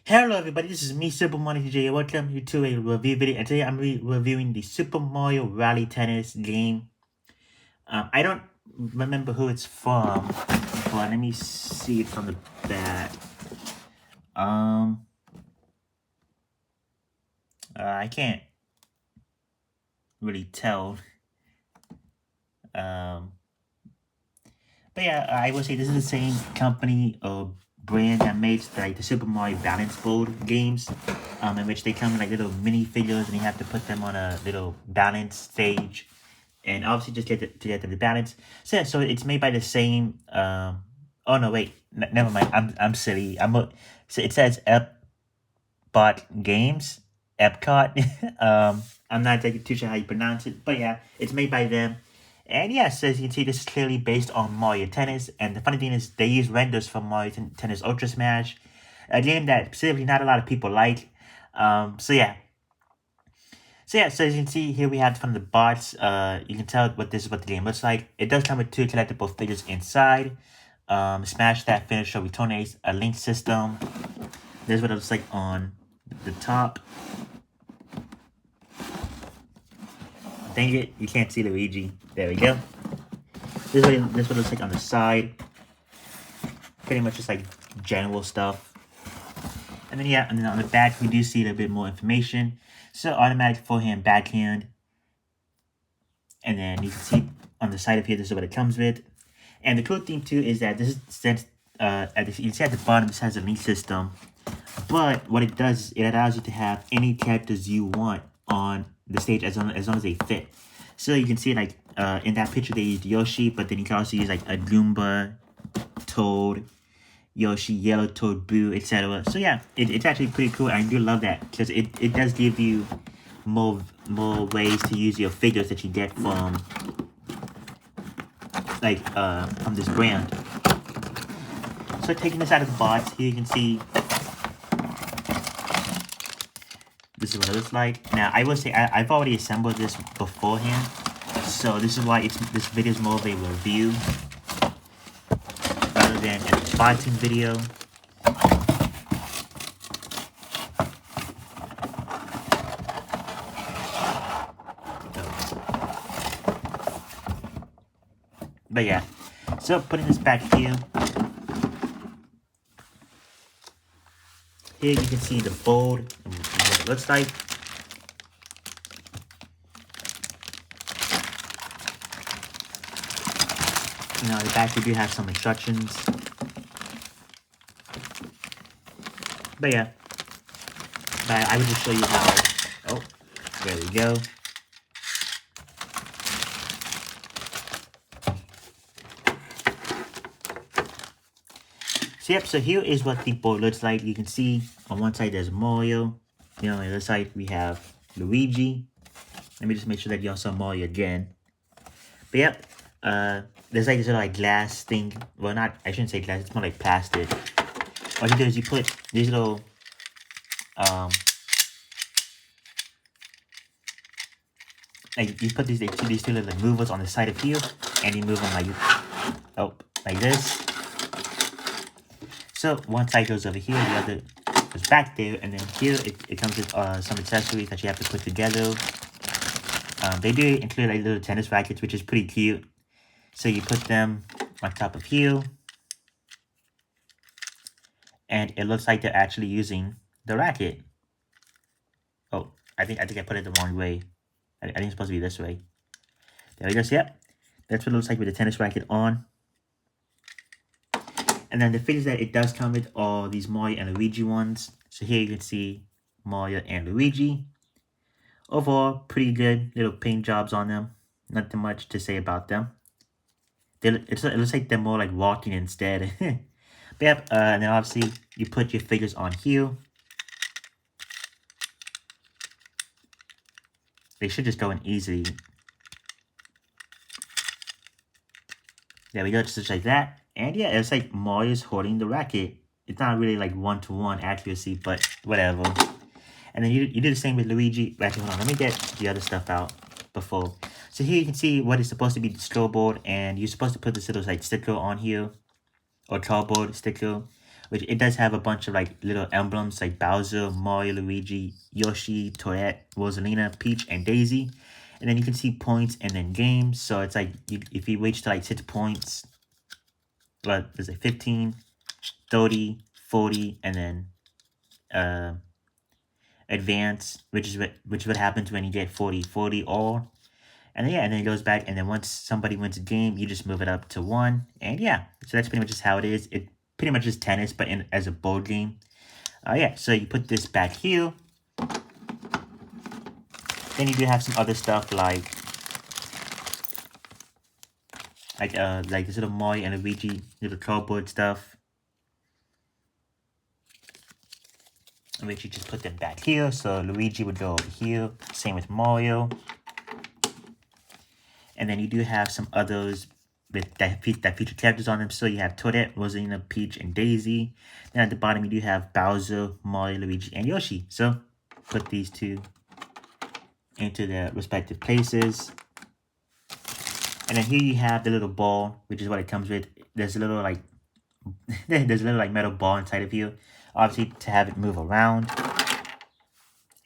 Hello everybody, this is me, Super Mario TJ. Welcome to a review video, and today I'm reviewing the Super Mario Rally Tennis game. I don't remember who it's from, but let me see it from the back. Um, I can't really tell. Um, but yeah, I would say this is the same company or brand that makes like the Super Mario Balance Board games, in which they come in like little mini figures and you have to put them on a little balance stage, and obviously just get the balance. So yeah, so it's made by the same. Oh no, wait, never mind. I'm silly. So it says Epcot Games, Epcot. I'm not exactly too sure how you pronounce it, but yeah, it's made by them. And yes, as you can see, this is clearly based on Mario Tennis. And the funny thing is, they use renders from Mario Tennis Ultra Smash, a game that specifically not a lot of people like. So yeah. So yeah, so as you can see here, we have from the bots. You can tell what this is what the game looks like. It does come with two collectible figures inside. Smash That Finisher returns a link system. This is what it looks like on the top. Dang it, you can't see Luigi. There we go. This is what it looks like on the side. Pretty much just like general stuff. And then yeah, and then on the back we do see a little bit more information. So automatic forehand, backhand. And then you can see on the side of here, this is what it comes with. And the cool thing too is that this is since you see at the bottom, this has a link system. But what it does is it allows you to have any characters you want on the stage as long as they fit. So you can see like in that picture they used Yoshi, but then you can also use like a Goomba, Toad, Yoshi, Yellow Toad, Boo, etc. So yeah, it's actually pretty cool. I do love that because it does give you more ways to use your figures that you get from like from this brand. So taking this out of the box, here you can see this is what it looks like. Now I will say I've already assembled this beforehand, so this is why this video is more of a review rather than an unboxing video. But yeah, so putting this back here. Here you can see the board and what it looks like. Now, the back we do have some instructions. But yeah, I would just show you how. Oh, there we go. So yep, so here is what the board looks like. You can see on one side there's Mario. You know, on the other side we have Luigi. Let me just make sure that you also saw Mario again. But yep, there's like this little like glass thing. Well, not, I shouldn't say glass, it's more like plastic. What you do is you put these little, like you put these two little movers on the side of here, and you move them like this. So one side goes over here, the other goes back there, and then here it comes with some accessories that you have to put together. They do include like little tennis rackets, which is pretty cute. So you put them on top of here, and it looks like they're actually using the racket. Oh, I think I put it the wrong way. I think it's supposed to be this way. There we go. So, yep, that's what it looks like with the tennis racket on. And then the figures that it does come with are these Mario and Luigi ones. So here you can see Mario and Luigi. Overall, pretty good little paint jobs on them. Nothing much to say about them. It looks like they're more like walking instead. But yep, and then obviously you put your figures on here. They should just go in easily. There we go, just like that. And yeah, it's like Mario's holding the racket. It's not really like one-to-one accuracy, but whatever. And then you do the same with Luigi. Actually, hold on, let me get the other stuff out before. So here you can see what is supposed to be the scoreboard, and you're supposed to put this little like sticker on here, or cardboard sticker. which it does have a bunch of like little emblems like Bowser, Mario, Luigi, Yoshi, Toadette, Rosalina, Peach, and Daisy. And then you can see points and then games. So it's like if you reach to like 6 points, but there's like 15, 30, 40, and then uh, advance, which what happens when you get 40, 40 all. And then, yeah, and then it goes back, and then once somebody wins a game, you just move it up to 1. And yeah, so that's pretty much just how it is. It pretty much is tennis, but as a board game. Yeah, so you put this back here. Then you do have some other stuff like this little Mario and Luigi little cardboard stuff. Which you just put them back here. So Luigi would go over here. Same with Mario. And then you do have some others with that feature characters on them. So you have Toadette, Rosalina, Peach, and Daisy. Then at the bottom you do have Bowser, Mario, Luigi, and Yoshi. So put these two into their respective places. And then here you have the little ball, which is what it comes with. There's a little like metal ball inside of you, obviously to have it move around.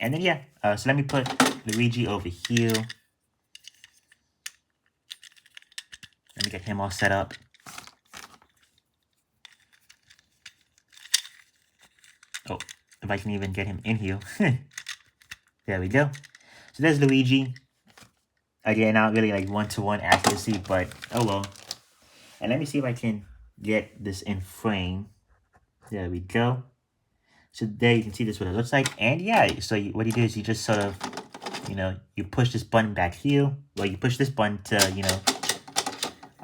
And then yeah, so let me put Luigi over here. Let me get him all set up. Oh, if I can even get him in here. There we go. So there's Luigi. Again, not really like one-to-one accuracy, but oh well. And let me see if I can get this in frame. There we go. So there you can see this what it looks like. And yeah, so what you do is you just sort of, you push this button back here. Well, you push this button to,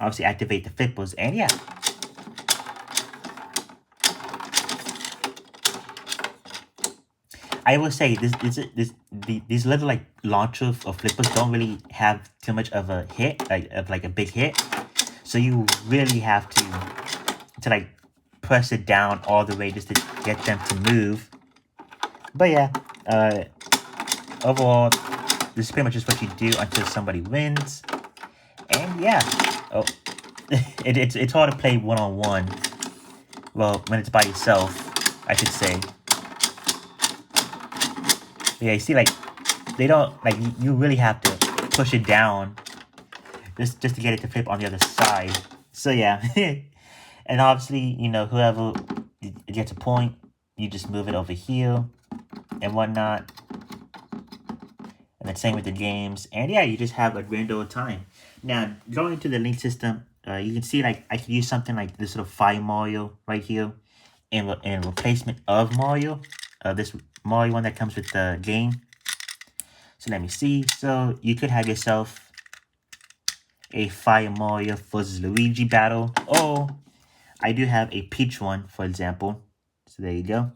obviously activate the flippers. And yeah. I will say these little like launcher of flippers don't really have too much of a hit, like a big hit. So you really have to like press it down all the way just to get them to move. But yeah, overall, this is pretty much just what you do until somebody wins. And yeah, oh, it's hard to play one-on-one. Well, when it's by yourself, I should say. Yeah, you see, like, they don't, like, you really have to push it down just to get it to flip on the other side. So, yeah. And obviously, whoever gets a point, you just move it over here and whatnot. And then same with the games. And, yeah, you just have a grand old time. Now, going into the link system, you can see, like, I could use something like this little Fire Mario right here in replacement of Mario. This Mario one that comes with the game. So let me see. So you could have yourself a Fire Mario versus Luigi battle. Or I do have a Peach one, for example. So there you go.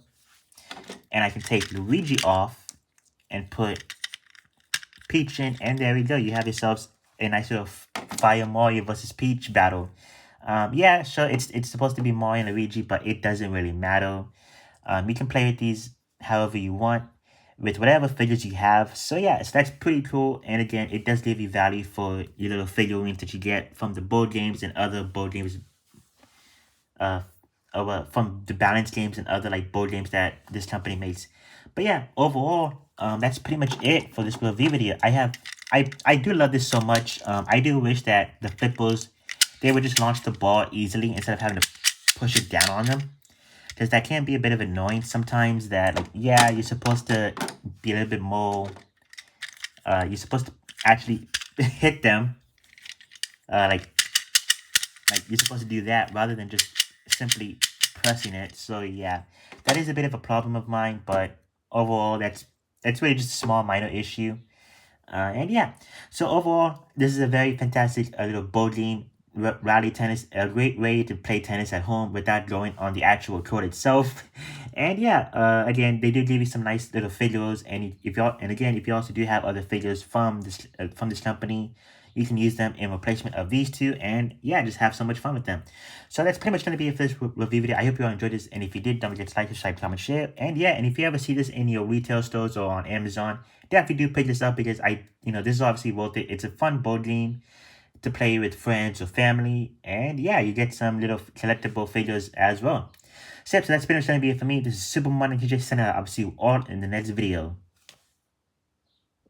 And I can take Luigi off and put Peach in. And there we go. You have yourselves a nice little Fire Mario versus Peach battle. Yeah, sure, it's supposed to be Mario and Luigi, but it doesn't really matter. You can play with these however you want, with whatever figures you have. So yeah, so that's pretty cool. And again, it does give you value for your little figurines that you get from the board games and other board games, from the balance games and other like board games that this company makes. But yeah, overall, that's pretty much it for this review video. I do love this so much. I do wish that the flippers, they would just launch the ball easily instead of having to push it down on them. Because that can be a bit of annoying sometimes that, like, yeah, you're supposed to be a little bit more, you're supposed to actually hit them, like you're supposed to do that rather than just simply pressing it. So yeah, that is a bit of a problem of mine, but overall, that's really just a small minor issue. And yeah, so overall, this is a very fantastic little board game. Rally tennis, a great way to play tennis at home without going on the actual court itself. And yeah, again, they do give you some nice little figures, and if you also do have other figures from this company, you can use them in replacement of these two, and yeah, just have so much fun with them. So that's pretty much going to be it for this review video. I hope you all enjoyed this, and if you did, don't forget to like, subscribe, comment, share, and yeah, and if you ever see this in your retail stores or on Amazon, definitely do pick this up, because this is obviously worth it. It's a fun board game to play with friends or family, and yeah, you get some little collectible figures as well. So, yep, so that's pretty much going to be it for me. This is Super Mario TJ Center. I'll see you all in the next video.